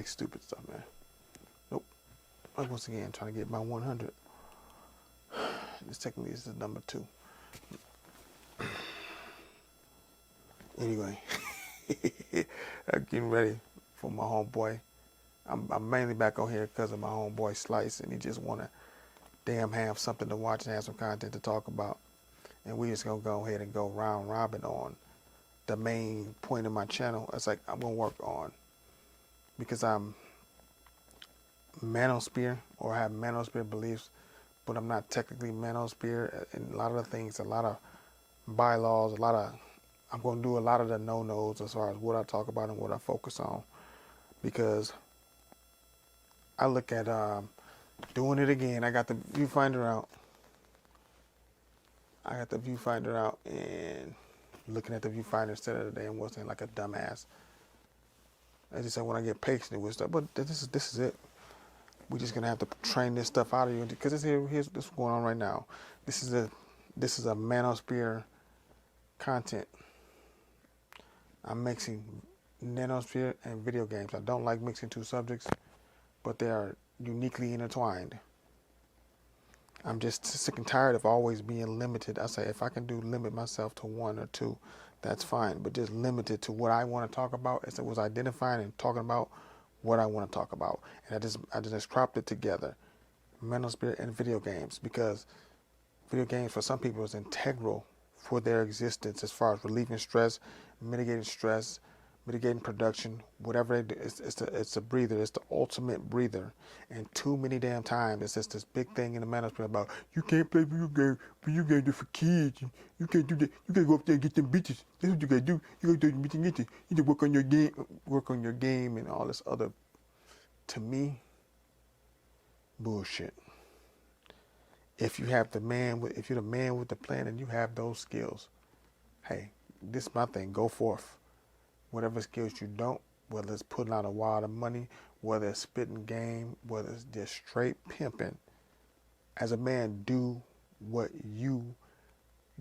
stupid stuff, man. Nope. Once again, trying to get my 100. Technically, this is number 2. Anyway, I'm getting ready for my homeboy. I'm mainly back on here because of my homeboy Slice, and he just want to damn have something to watch and have some content to talk about. And we just gonna go ahead and go round robin on the main point of my channel. It's like I'm gonna work on, because I'm manosphere or have manosphere beliefs, but I'm not technically manosphere. And a lot of the things, a lot of bylaws, I'm going to do a lot of the no-nos as far as what I talk about and what I focus on, because I look at doing it again. I got the viewfinder out. And looking at the viewfinder instead of the damn wasn't like a dumbass. I just said when I get patient with stuff, but this is it. We're just gonna have to train this stuff out of you, because here's what's going on right now. This is a manosphere content. I'm mixing nanosphere and video games. I don't like mixing two subjects, but they are uniquely intertwined. I'm just sick and tired of always being limited. I say if I can limit myself to 1 or 2, that's fine. But just limited to what I want to talk about. As it was identifying and talking about what I want to talk about, and I just cropped it together, manosphere and video games, because video games for some people is integral for their existence as far as relieving stress, mitigating production, whatever they do. It's a breather. It's the ultimate breather. And too many damn times it's just this big thing in the manosphere about you can't play video games. Video games are for kids. You can't do that. You gotta go up there and get them bitches. That's what you gotta do. You gotta do the bitch and get it. You need to work on your game, and all this other, to me, bullshit. If you're the man with the plan and you have those skills, hey, this is my thing. Go forth. Whatever skills you don't, whether it's putting out a wad of money, whether it's spitting game, whether it's just straight pimping, as a man, do what you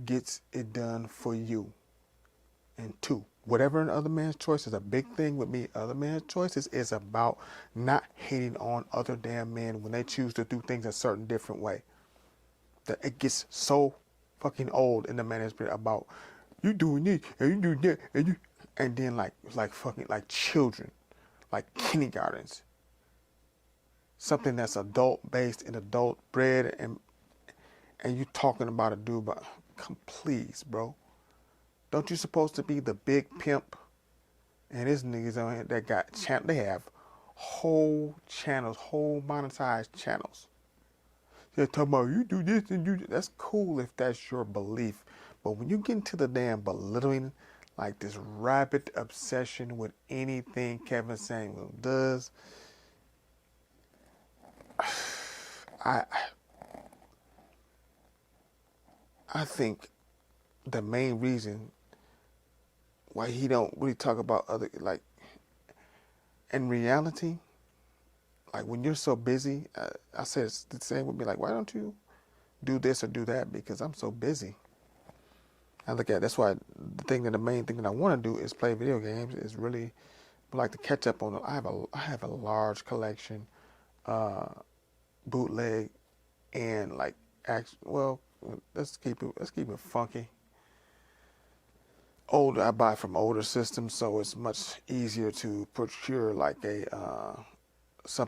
gets it done for you. And 2, whatever an other man's choice is a big thing with me. Other man's choices is about not hating on other damn men when they choose to do things a certain different way. That it gets so fucking old in the management about you doing this and you do that and then like fucking like children, like kindergartens. Something that's adult based and adult bred, and you talking about a dude, but please, bro. Don't you supposed to be the big pimp? And this niggas on here that got they have whole channels, whole monetized channels. They're talking about you do this and do that. That's cool if that's your belief. But when you get into the damn belittling, like this rabid obsession with anything Kevin Samuel does, I think the main reason why he don't really talk about other, like, in reality, like when you're so busy, I said it's the same with me. Like, why don't you do this or do that? Because I'm so busy. I look at that's why the main thing that I want to do is play video games. Is really like to catch up on. I have a large collection, bootleg, and like well, let's keep it funky. Older, I buy from older systems, so it's much easier to procure like a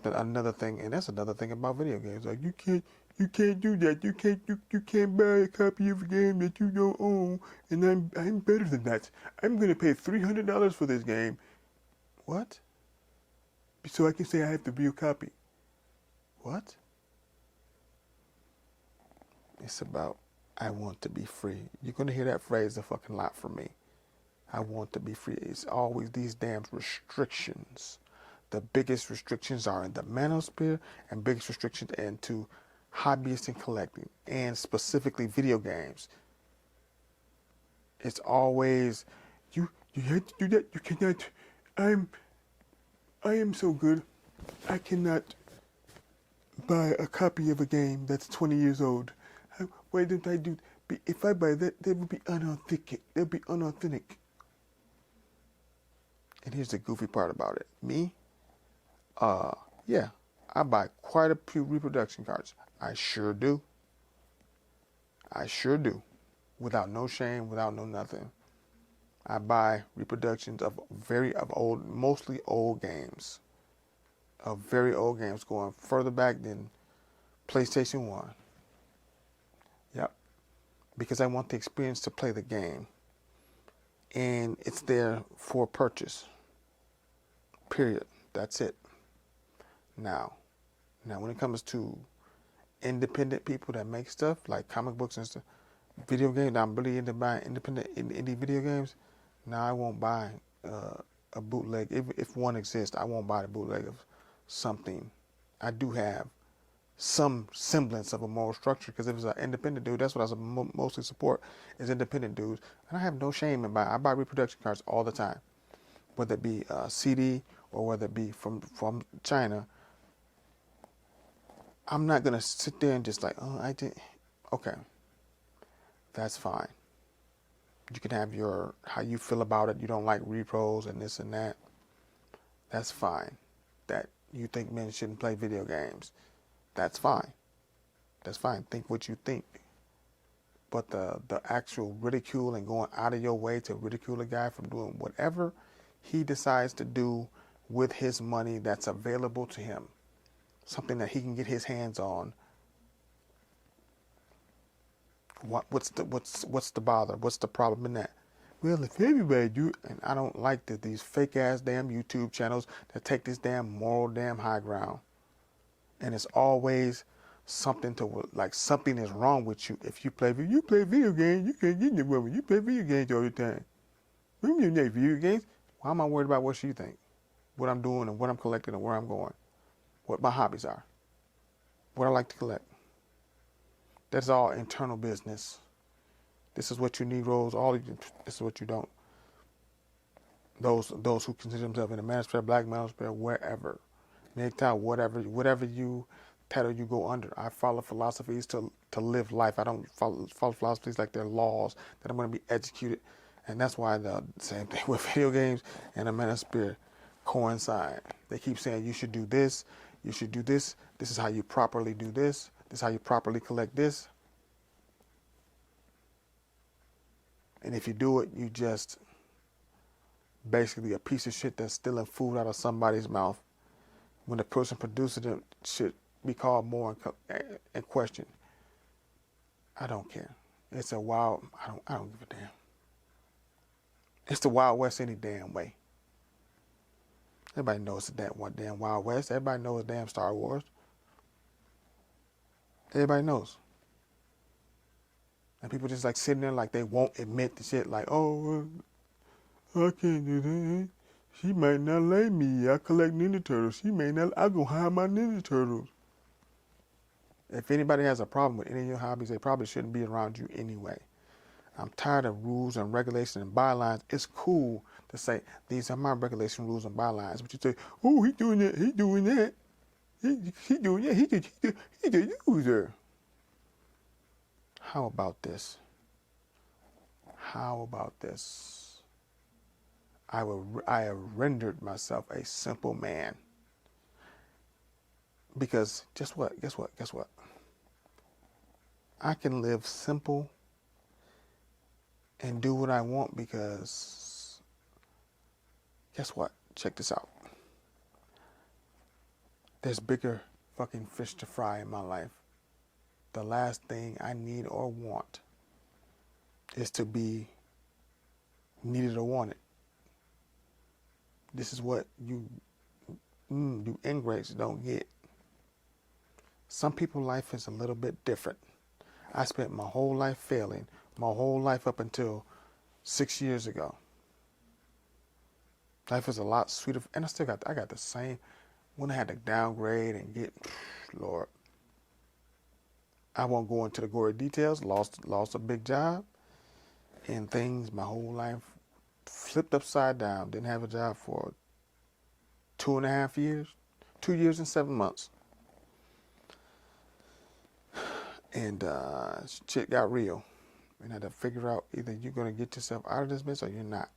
another thing. And that's another thing about video games. Like you can't do that. You can't buy a copy of a game that you don't own. And I'm better than that. I'm gonna pay $300 for this game. What? So I can say I have the real copy. What? It's about I want to be free. You're gonna hear that phrase a fucking lot from me. I want to be free. It's always these damn restrictions. The biggest restrictions are in the manosphere, and biggest restrictions into hobbyists and collecting, and specifically video games. It's always you have to do that. You cannot. I am so good. I cannot buy a copy of a game that's 20 years old. Why don't I do? If I buy that, that would be unauthentic. That would be unauthentic. And here's the goofy part about it. Me, Uh, yeah, I buy quite a few reproduction cards. I sure do. I sure do. Without no shame, without no nothing. I buy reproductions of old, mostly old games. Of very old games going further back than PlayStation 1. Yep. Because I want the experience to play the game. And it's there for purchase. Period. That's it. Now when it comes to independent people that make stuff like comic books and stuff, video games, I'm really into buying independent indie video games. Now I won't buy a bootleg. If one exists, I won't buy the bootleg of something. I do have some semblance of a moral structure, because if it's an independent dude, that's what I mostly support, is independent dudes. And I have no shame in buying. I buy reproduction cards all the time, whether it be CD or whether it be from China. I'm not gonna sit there and just like, oh, I did. Okay, that's fine. You can have your how you feel about it. You don't like repros and this and that. That's fine. That you think men shouldn't play video games. That's fine. That's fine. Think what you think. But the actual ridicule and going out of your way to ridicule a guy from doing whatever he decides to do with his money that's available to him, something that he can get his hands on. What's the bother? What's the problem in that? Well, if everybody do, and I don't like these fake ass damn YouTube channels that take this damn moral damn high ground, and it's always something something is wrong with you if you play video games. You can't get any women. You play video games all the time. Women don't play video games. Why am I worried about what she thinks, what I'm doing, and what I'm collecting, and where I'm going, what my hobbies are, what I like to collect? That's all internal business. This is what you Negroes, this is what you don't. Those who consider themselves in the manosphere, black manosphere, wherever, MGTOW, whatever you title you go under. I follow philosophies to live life. I don't follow philosophies like they're laws that I'm going to be executed. And that's why the same thing with video games and the manosphere coincide. They keep saying you should do this, you should do this. This is how you properly do this. This is how you properly collect this. And if you do it, you just basically a piece of shit that's stealing food out of somebody's mouth. When the person producing it should be called more in question. I don't care. It's a wild. I don't give a damn. It's the Wild West any damn way. Everybody knows that one damn Wild West. Everybody knows damn Star Wars. Everybody knows. And people just like sitting there like they won't admit the shit. Like, oh, I can't do that. She might not like me. I collect Ninja Turtles. She may not. I'm going to hide my Ninja Turtles. If anybody has a problem with any of your hobbies, they probably shouldn't be around you anyway. I'm tired of rules and regulations and bylines. It's cool to say, these are my regulation rules and bylines. But you say, oh, he doing that. He doing that. He doing that. He's a user. How about this? How about this? I have rendered myself a simple man. Because guess what? I can live simple and do what I want because guess what? Check this out. There's bigger fucking fish to fry in my life. The last thing I need or want is to be needed or wanted. This is what you ingrates don't get. Some people's life is a little bit different. I spent my whole life failing, my whole life up until 6 years ago. Life is a lot sweeter, and I got the same. When I had to downgrade and get, Lord, I won't go into the gory details. Lost a big job, and things. My whole life flipped upside down. Didn't have a job for 2.5 years, 2 years and 7 months, and shit got real. And I had to figure out either you're gonna get yourself out of this mess or you're not.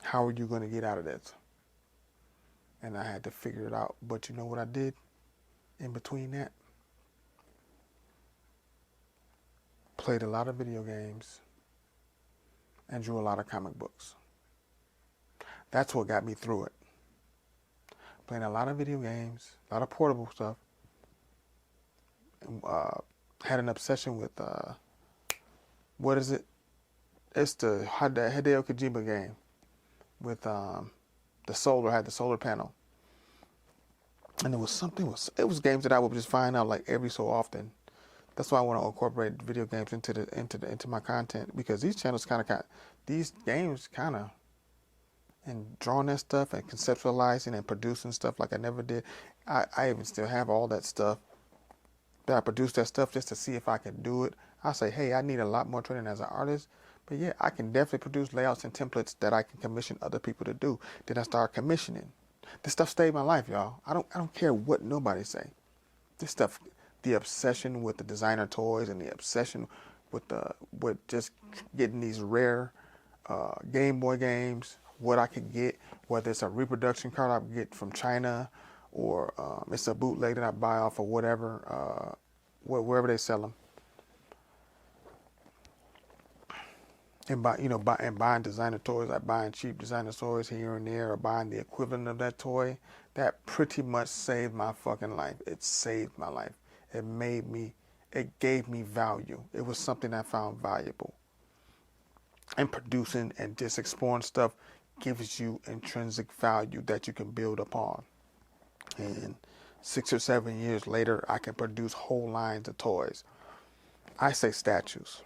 How are you gonna get out of this? and I had to figure it out. But you know what I did in between that? Played a lot of video games and drew a lot of comic books. That's what got me through it. Playing a lot of video games, a lot of portable stuff. And, had an obsession with, what is it? It's the Hideo Kojima game with the solar panel. And it was games that I would just find out like every so often. That's why I want to incorporate video games into my content, because these channels these games and drawing that stuff and conceptualizing and producing stuff like I never did. I even still have all that stuff. That I produced that stuff just to see if I could do it. I say, hey, I need a lot more training as an artist. But yeah, I can definitely produce layouts and templates that I can commission other people to do. Then I start commissioning. This stuff saved my life, y'all. I don't care what nobody say. This stuff, the obsession with the designer toys and the obsession with just getting these rare Game Boy games, what I could get, whether it's a reproduction card I could get from China, or it's a bootleg that I buy off of whatever, wherever they sell them. And buying designer toys, like buying cheap designer toys here and there, or buying the equivalent of that toy, that pretty much saved my fucking life. It saved my life. It gave me value. It was something I found valuable. And producing and just exploring stuff gives you intrinsic value that you can build upon. And 6 or 7 years later, I can produce whole lines of toys. I say statues.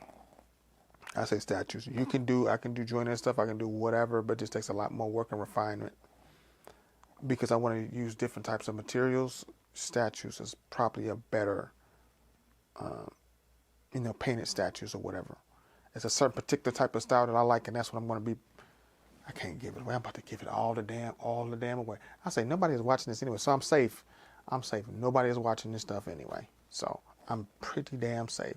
I can do joinery stuff, I can do whatever, but it just takes a lot more work and refinement. Because I want to use different types of materials, statues is probably a better, painted statues or whatever. It's a certain particular type of style that I like, and that's what I'm going to be. I can't give it away. I'm about to give it all the damn away. I say nobody is watching this anyway, so I'm safe. Nobody is watching this stuff anyway, so I'm pretty damn safe.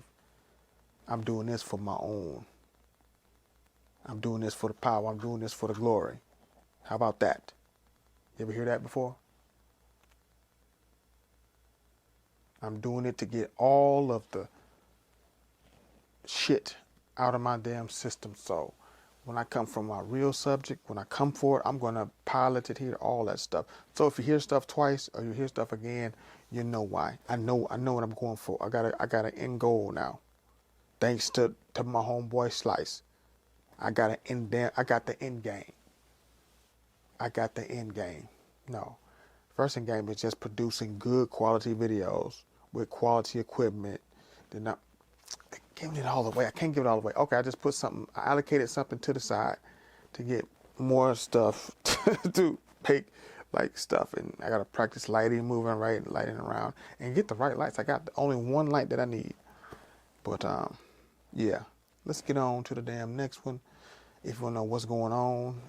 I'm doing this for my own. I'm doing this for the power. I'm doing this for the glory. How about that? You ever hear that before? I'm doing it to get all of the shit out of my damn system. So when I come from my real subject, when I come for it, I'm going to pilot it here, all that stuff. So if you hear stuff twice or you hear stuff again, you know why. I know what I'm going for. I got an end goal now. Thanks to my homeboy Slice. I got the end game. I got the end game. No. First end game is just producing good quality videos with quality equipment. Then not giving it all away. I can't give it all away. Okay, I just put something, I allocated something to the side to get more stuff to make like stuff. And I got to practice lighting, lighting around, and get the right lights. I got only one light that I need. But, yeah, let's get on to the damn next one. If you want to know what's going on,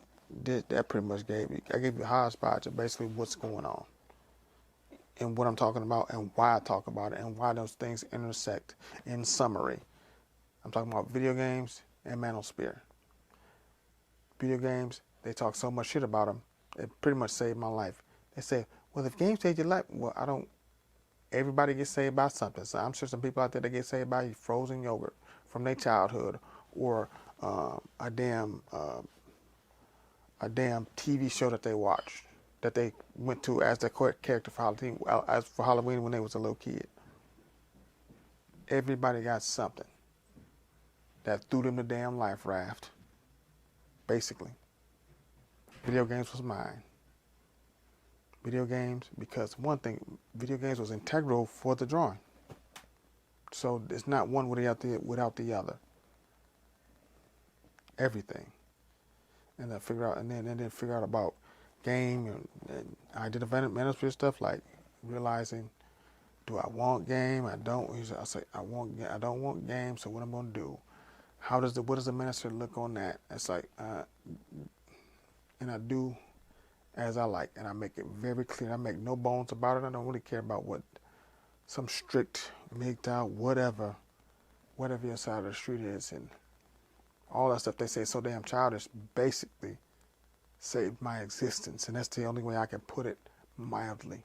that pretty much I gave you a hodgepodge of basically what's going on and what I'm talking about and why I talk about it and why those things intersect. In summary, I'm talking about video games and manosphere. Video games, they talk so much shit about them, it pretty much saved my life. They say, well, if games saved your life, well, everybody gets saved by something. So I'm sure some people out there that get saved by frozen yogurt from their childhood, or a damn TV show that they watched, that they went to as their character for Halloween when they was a little kid. Everybody got something that threw them the damn life raft, basically. Video games was mine. Video games, because one thing, video games was integral for the drawing. So it's not one without the other. Everything. And then figure out about game, and I did manosphere stuff, like realizing, do I want game? I don't. I say I don't want game. So what I'm gonna do? What does the manosphere look on that? It's like, and I do as I like, and I make it very clear. I make no bones about it. I don't really care about what some strict, MGTOW out, whatever your side of the street is, and all that stuff they say is so damn childish. Basically, saved my existence, and that's the only way I can put it mildly.